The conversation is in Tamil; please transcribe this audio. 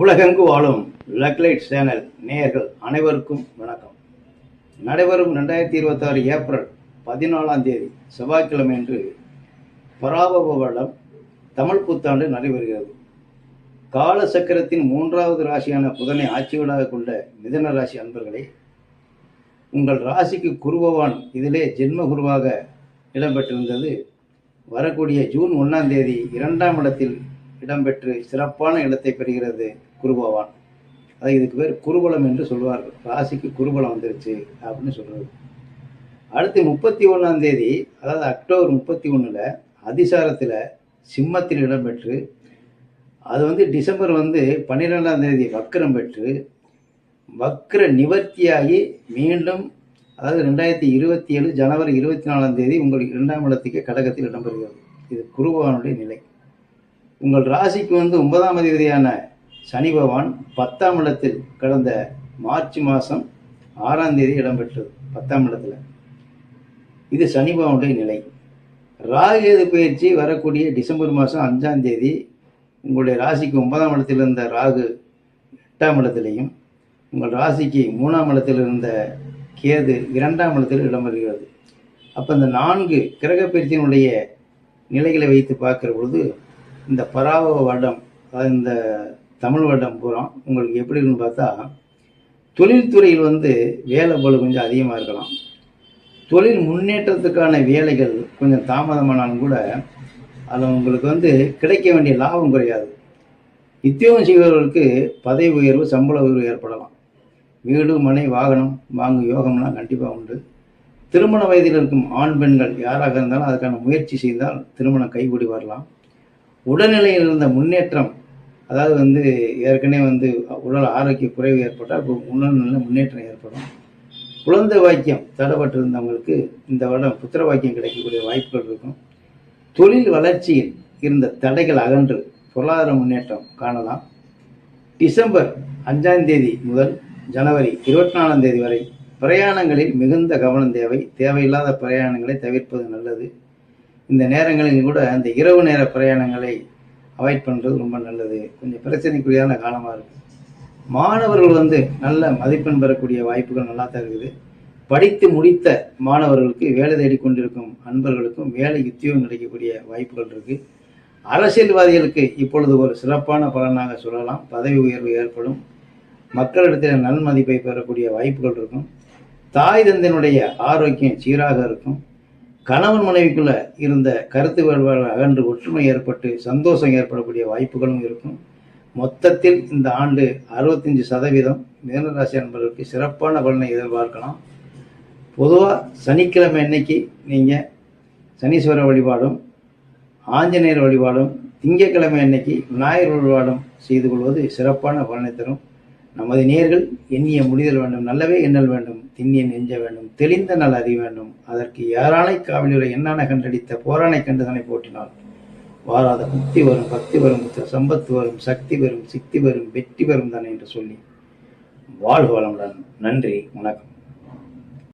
உலகெங்கு வாழும் லக்லைட் சேனல் நேயர்கள் அனைவருக்கும் வணக்கம். நடைபெறும் 2026 ஏப்ரல் 14 செவ்வாய்க்கிழமை அன்று பராபவ வருடம் தமிழ் புத்தாண்டு நடைபெறுகிறது. கால சக்கரத்தின் 3வது ராசியான புதனை ஆட்சி வீடாக கொண்ட மிதுன ராசி அன்பர்களே, உங்கள் ராசிக்கு குரு பகவான் இதிலே ஜென்ம குருவாக இடம்பெற்றிருந்தது. வரக்கூடிய ஜூன் 1 2ஆம் இடத்தில் இடம்பெற்று சிறப்பான இடத்தை பெறுகிறது குரு பகவான். அதை இதுக்கு பேர் குருபலம் என்று சொல்வார்கள். ராசிக்கு குருபலம் வந்துருச்சு அப்படின்னு சொல்றது. அடுத்து 31 அதாவது அக்டோபர் 31 அதிசாரத்தில் சிம்மத்தில் இடம்பெற்று அது டிசம்பர் 12 வக்கரம் பெற்று வக்கர நிவர்த்தியாகி மீண்டும் அதாவது 2027 ஜனவரி 24 உங்கள் 2ஆம் இடத்துக்கு கடகத்தில் இடம்பெறுகிறது. இது குரு பகவானுடைய நிலை. உங்கள் ராசிக்கு 9ஆம் அதிபதியான சனி பகவான் 10ஆம் இடத்தில் கடந்த மார்ச் மாதம் 6ஆம் தேதி இடம்பெற்றது 10ஆம் இடத்துல. இது சனி பகவானுடைய நிலை. ராகு பயிற்சி வரக்கூடிய டிசம்பர் மாதம் 5ஆம் தேதி உங்களுடைய ராசிக்கு 9ஆம் இடத்தில் இருந்த ராகு 8ஆம் இடத்திலையும் உங்கள் ராசிக்கு 3ஆம் இடத்தில் இருந்த கேது 2ஆம் இடத்தில் இடம்பெறுகிறது. அப்போ இந்த 4 கிரக பயிற்சியினுடைய நிலைகளை வைத்து பார்க்கிற பொழுது இந்த பராபவ வருடம், அதாவது இந்த தமிழ் வருடம் பூரா உங்களுக்கு எப்படி இருக்குன்னு பார்த்தா, தொழில்துறையில் வேலை பளு கொஞ்சம் அதிகமாக இருக்கலாம். தொழில் முன்னேற்றத்துக்கான வேலைகள் கொஞ்சம் தாமதமானாலும் கூட அதில் உங்களுக்கு கிடைக்க வேண்டிய லாபம் குறையாது. உத்தியோகம் செய்பவர்களுக்கு பதவி உயர்வு, சம்பள உயர்வு ஏற்படலாம். வீடு, மனை, வாகனம் வாங்கும் யோகம்லாம் கண்டிப்பாக உண்டு. திருமண வயதில் இருக்கும் ஆண் பெண்கள் யாராக இருந்தாலும் அதுக்கான முயற்சி செய்தால் திருமணம் கைகூடி வரலாம். உடல்நிலையில் இருந்த முன்னேற்றம், அதாவது ஏற்கனவே உடல் ஆரோக்கிய குறைவு ஏற்பட்டால் இப்போ உடல்நிலை முன்னேற்றம் ஏற்படும். குழந்தை வாக்கியம் தடைப்பட்டு இருந்தவங்களுக்கு இந்த வருடம் புத்திர வாக்கியம் கிடைக்கக்கூடிய வாய்ப்புகள் இருக்கும். தொழில் வளர்ச்சியில் இருந்த தடைகள் அகன்று பொருளாதார முன்னேற்றம் காணலாம். டிசம்பர் 5ஆம் தேதி முதல் ஜனவரி 24 வரை பிரயாணங்களில் மிகுந்த கவனம் தேவை. தேவையில்லாத பிரயாணங்களை தவிர்ப்பது நல்லது. இந்த நேரங்களில் கூட அந்த இரவு நேர பிரயாணங்களை அவாய்ட் பண்ணுறது ரொம்ப நல்லது. கொஞ்சம் பிரச்சனைக்குரியான காலமாக இருக்குது. மாணவர்கள் நல்ல மதிப்பெண் பெறக்கூடிய வாய்ப்புகள் நல்லா தான் இருக்குது. படித்து முடித்த மாணவர்களுக்கு வேலை தேடி கொண்டிருக்கும் அன்பர்களுக்கும் வேலை உத்தியோகம் கிடைக்கக்கூடிய வாய்ப்புகள் இருக்குது. அரசியல்வாதிகளுக்கு இப்பொழுது ஒரு சிறப்பான பலனாக சொல்லலாம். பதவி உயர்வு ஏற்படும். மக்களிடத்தில் நன்மதிப்பை பெறக்கூடிய வாய்ப்புகள் இருக்கும். தாய் தந்தையினுடைய ஆரோக்கியம் சீராக இருக்கும். கணவன் மனைவிக்குள்ள இருந்த கருத்து வேறுபாடுகள் அகன்று ஒற்றுமை ஏற்பட்டு சந்தோஷம் ஏற்படக்கூடிய வாய்ப்புகளும் இருக்கும். மொத்தத்தில் இந்த ஆண்டு 65% மீனராசி அன்பர்களுக்கு சிறப்பான பலனை எதிர்பார்க்கலாம். பொதுவாக சனிக்கிழமை அன்னைக்கு நீங்கள் சனீஸ்வர வழிபாடும் ஆஞ்சநேயர் வழிபாடும், திங்கட்கிழமை அன்னைக்கு விநாயகர் வழிபாடும் செய்து கொள்வது சிறப்பான பலனை தரும். நமது நேர்கள் எண்ணிய முடிதல் வேண்டும், நல்லவே எண்ணல் வேண்டும், திண்ணிய நெஞ்ச வேண்டும், தெளிந்த நல் அறிய வேண்டும். அதற்கு யாரானை காவலுரை எண்ணான கண்டடித்த போரானை கண்டுதனை போற்றினால் வாராத முக்தி வரும், பக்தி வரும், சம்பத்து வரும், சக்தி வரும், சித்தி வரும், வெற்றி வரும் தானே என்று சொல்லி வாழ்க வளமுடன். நன்றி, வணக்கம்.